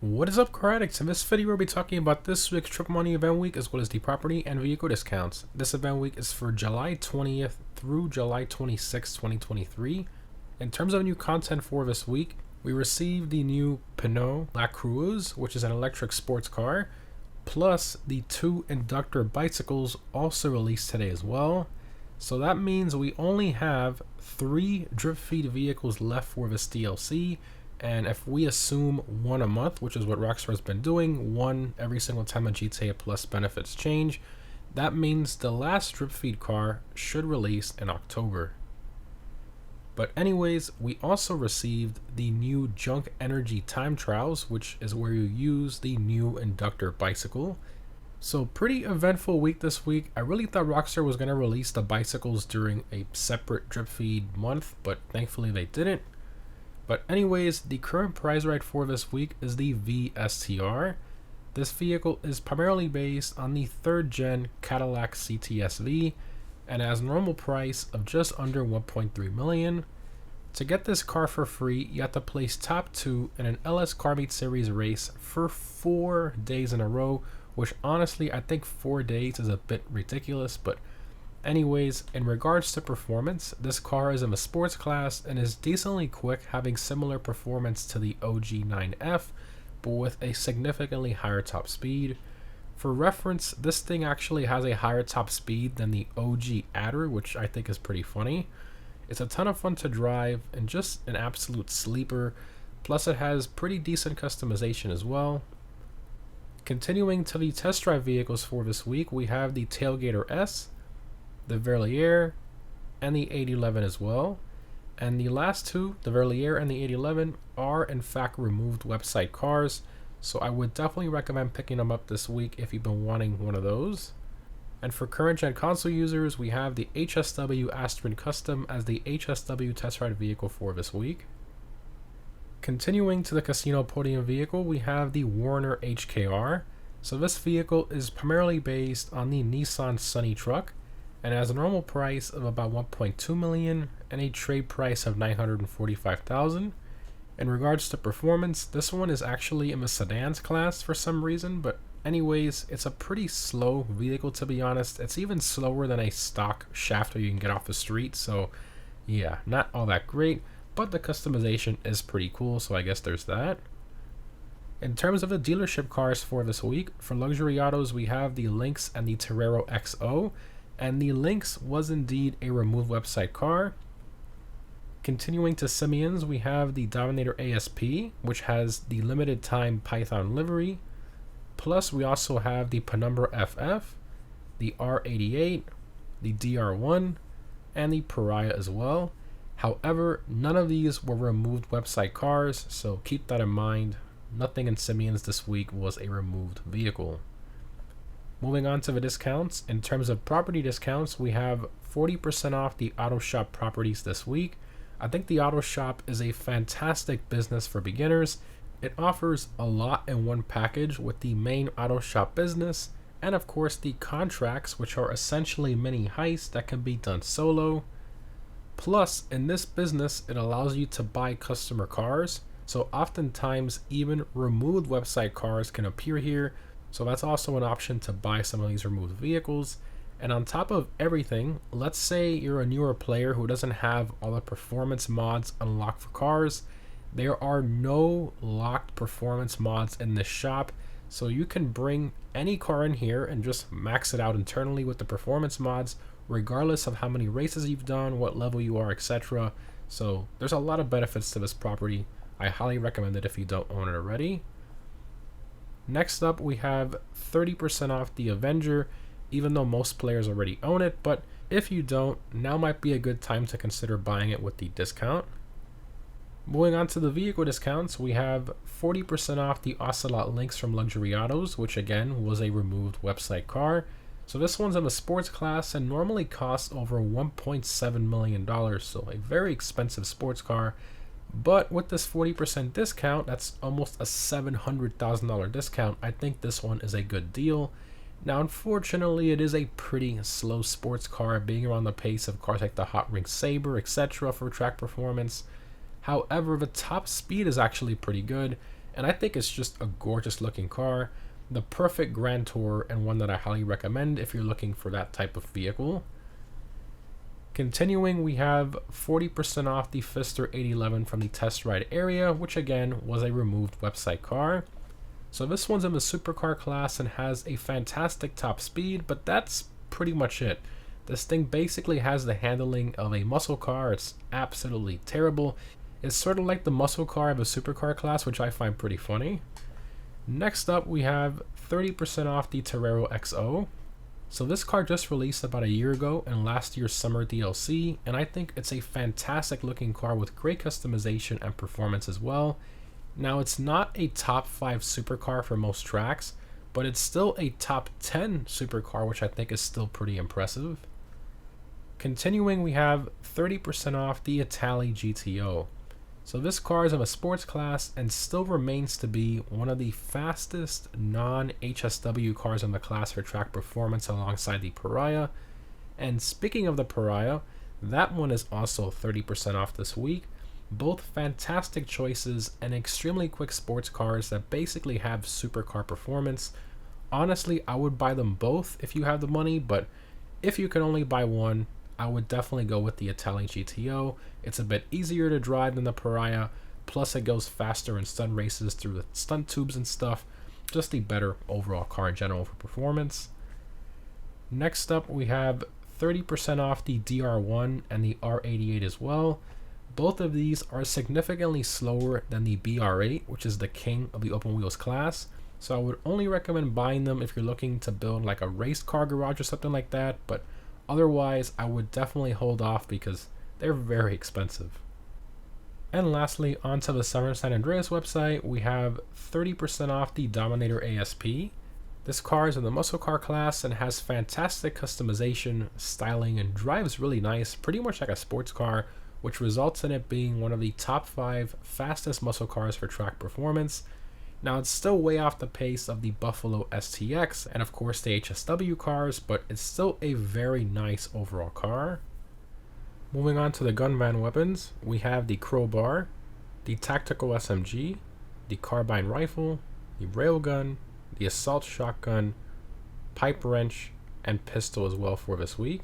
What is up, car addicts? In this video, we'll be talking about this week's Triple Money Event Week as well as the property and vehicle discounts. This event week is for July 20th through July 26th, 2023. In terms of new content for this week, we received the new Penaud Coureuse, which is an electric sports car, plus the two Inductor bicycles also released today as well. So that means we only have 3 drip feed vehicles left for this DLC. And if we assume one a month, which is what Rockstar's been doing, one every single time a GTA Plus benefits change, that means the last drip feed car should release in October. But anyways, we also received the new Junk Energy time trials, which is where you use the new Inductor bicycle. So pretty eventful week this week. I really thought Rockstar was going to release the bicycles during a separate drip feed month, but thankfully they didn't. But anyways, the current price ride for this week is the v-str. This vehicle is primarily based on the 3rd gen Cadillac CTS-V and has a normal price of just under 1.3 million. To get this car for free, you have to place top 2 in an LS Car Meet Series race for 4 days in a row, which honestly I think 4 days is a bit ridiculous, but anyways, in regards to performance, this car is in the sports class and is decently quick, having similar performance to the OG 9F, but with a significantly higher top speed. For reference, this thing actually has a higher top speed than the OG Adder, which I think is pretty funny. It's a ton of fun to drive and just an absolute sleeper, plus it has pretty decent customization as well. Continuing to the test drive vehicles for this week, we have the Tailgater S, the Verlier, and the 811 as well. And the last two, the Verlier and the 811, are in fact removed website cars, so I would definitely recommend picking them up this week if you've been wanting one of those. And for current gen console users, we have the HSW Aston Custom as the HSW test ride vehicle for this week. Continuing to the casino podium vehicle, we have the Warner HKR. So this vehicle is primarily based on the Nissan Sunny truck and has a normal price of about 1.2 million and a trade price of 945,000. In regards to performance, this one is actually in the sedans class for some reason, but anyways, it's a pretty slow vehicle, to be honest. It's even slower than a stock shafter you can get off the street, so yeah, not all that great, but the customization is pretty cool, so I guess there's that. In terms of the dealership cars for this week, for luxury autos we have the Lynx and the Torero XO, and the Lynx was indeed a removed website car. Continuing to Simeons, we have the Dominator ASP, which has the limited time Python livery. Plus we also have the Penumbra FF, the R88, the DR1, and the Pariah as well. However, none of these were removed website cars, so keep that in mind. Nothing in Simeons this week was a removed vehicle. Moving on to the discounts, in terms of property discounts, we have 40% off the Auto Shop properties this week. I think the Auto Shop is a fantastic business for beginners. It offers a lot in one package with the main Auto Shop business, and of course the contracts, which are essentially mini heists that can be done solo. Plus, in this business, it allows you to buy customer cars, so oftentimes even removed website cars can appear here. So that's also an option to buy some of these removed vehicles. And on top of everything, let's say you're a newer player who doesn't have all the performance mods unlocked for cars. There are no locked performance mods in this shop, so you can bring any car in here and just max it out internally with the performance mods, regardless of how many races you've done, what level you are, etc. So there's a lot of benefits to this property. I highly recommend it if you don't own it already. Next up, we have 30% off the Avenger, even though most players already own it, but if you don't, now might be a good time to consider buying it with the discount. Moving on to the vehicle discounts, we have 40% off the Ocelot Lynx from Luxury Autos, which again was a removed website car. So this one's in the sports class and normally costs over $1.7 million, so a very expensive sports car. But with this 40% discount, that's almost a $700,000 discount. I think this one is a good deal. Now, unfortunately, it is a pretty slow sports car, being around the pace of cars like the Hot Ring Sabre, etc. for track performance. However, the top speed is actually pretty good, and I think it's just a gorgeous looking car, the perfect grand tour, and one that I highly recommend if you're looking for that type of vehicle. Continuing, we have 40% off the v-str 811 from the test ride area, which again was a removed website car. So this one's in the supercar class and has a fantastic top speed, but that's pretty much it. This thing basically has the handling of a muscle car. It's absolutely terrible. It's sort of like the muscle car of a supercar class, which I find pretty funny. Next up, we have 30% off the Torero XO. So this car just released about a year ago in last year's summer DLC, and I think it's a fantastic looking car with great customization and performance as well. Now, it's not a top 5 supercar for most tracks, but it's still a top 10 supercar, which I think is still pretty impressive. Continuing, we have 30% off the Italy GTO. So this car is of a sports class and still remains to be one of the fastest non-HSW cars in the class for track performance alongside the Pariah. And speaking of the Pariah, that one is also 30% off this week. Both fantastic choices and extremely quick sports cars that basically have supercar performance. Honestly, I would buy them both if you have the money, but if you can only buy one, I would definitely go with the Italy GTO. It's a bit easier to drive than the Pariah, plus it goes faster in stunt races through the stunt tubes and stuff. Just a better overall car in general for performance. Next up, we have 30% off the DR1 and the R88 as well. Both of these are significantly slower than the BR8, which is the king of the open wheels class. So I would only recommend buying them if you're looking to build like a race car garage or something like that, but otherwise, I would definitely hold off because they're very expensive. And lastly, onto the Summer San Andreas website, we have 30% off the Dominator ASP. This car is in the muscle car class and has fantastic customization, styling, and drives really nice, pretty much like a sports car, which results in it being one of the top 5 fastest muscle cars for track performance. Now, it's still way off the pace of the Buffalo STX and of course the HSW cars, but it's still a very nice overall car. Moving on to the gun van weapons, we have the crowbar, the tactical SMG, the carbine rifle, the railgun, the assault shotgun, pipe wrench, and pistol as well for this week.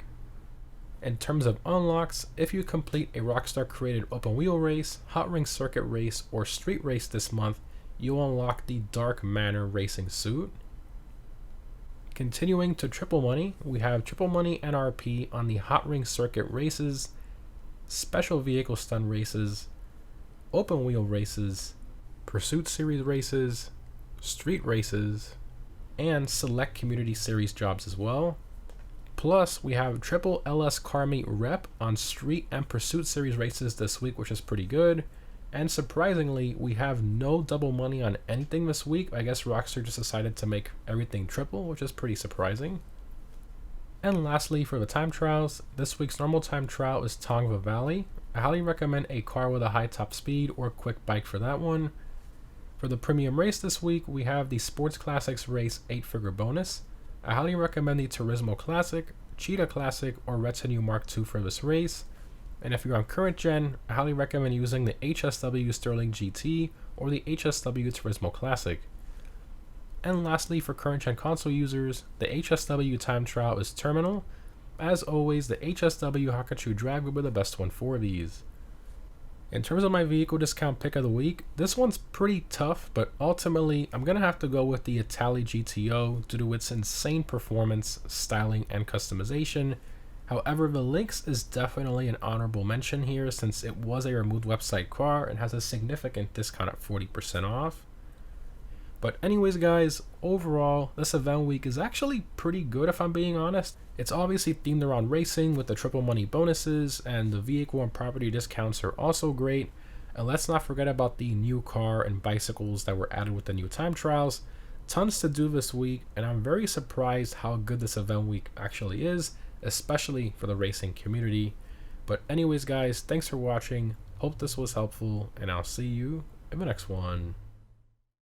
In terms of unlocks, if you complete a Rockstar created open wheel race, hot ring circuit race, or street race this month, you'll unlock the Dark Manor racing suit. Continuing to triple money, we have triple money NRP on the hot ring circuit races, special vehicle stunt races, open wheel races, pursuit series races, street races, and select community series jobs as well. Plus, we have triple LS car meet rep on street and pursuit series races this week, which is pretty good. And surprisingly, we have no double money on anything this week. I guess Rockstar just decided to make everything triple, which is pretty surprising. And lastly, for the time trials, this week's normal time trial is Tongva Valley. I highly recommend a car with a high top speed or quick bike for that one. For the premium race this week, we have the Sports Classics Race 8-figure bonus. I highly recommend the Turismo Classic, Cheetah Classic, or Retinue Mark II for this race. And if you're on current gen, I highly recommend using the HSW Sterling GT or the HSW Turismo Classic. And lastly, for current gen console users, the HSW time trial is terminal. As always, the HSW Hakachu Drag will be the best one for these. In terms of my vehicle discount pick of the week, this one's pretty tough, but ultimately I'm going to have to go with the Italy GTO due to its insane performance, styling, and customization. However, the Lynx is definitely an honorable mention here since it was a removed website car and has a significant discount at 40% off. But anyways guys, overall, this event week is actually pretty good if I'm being honest. It's obviously themed around racing with the triple money bonuses, and the vehicle and property discounts are also great. And let's not forget about the new car and bicycles that were added with the new time trials. Tons to do this week, and I'm very surprised how good this event week actually is, especially for the racing community. But anyways guys, thanks for watching. Hope this was helpful, and I'll see you in the next one.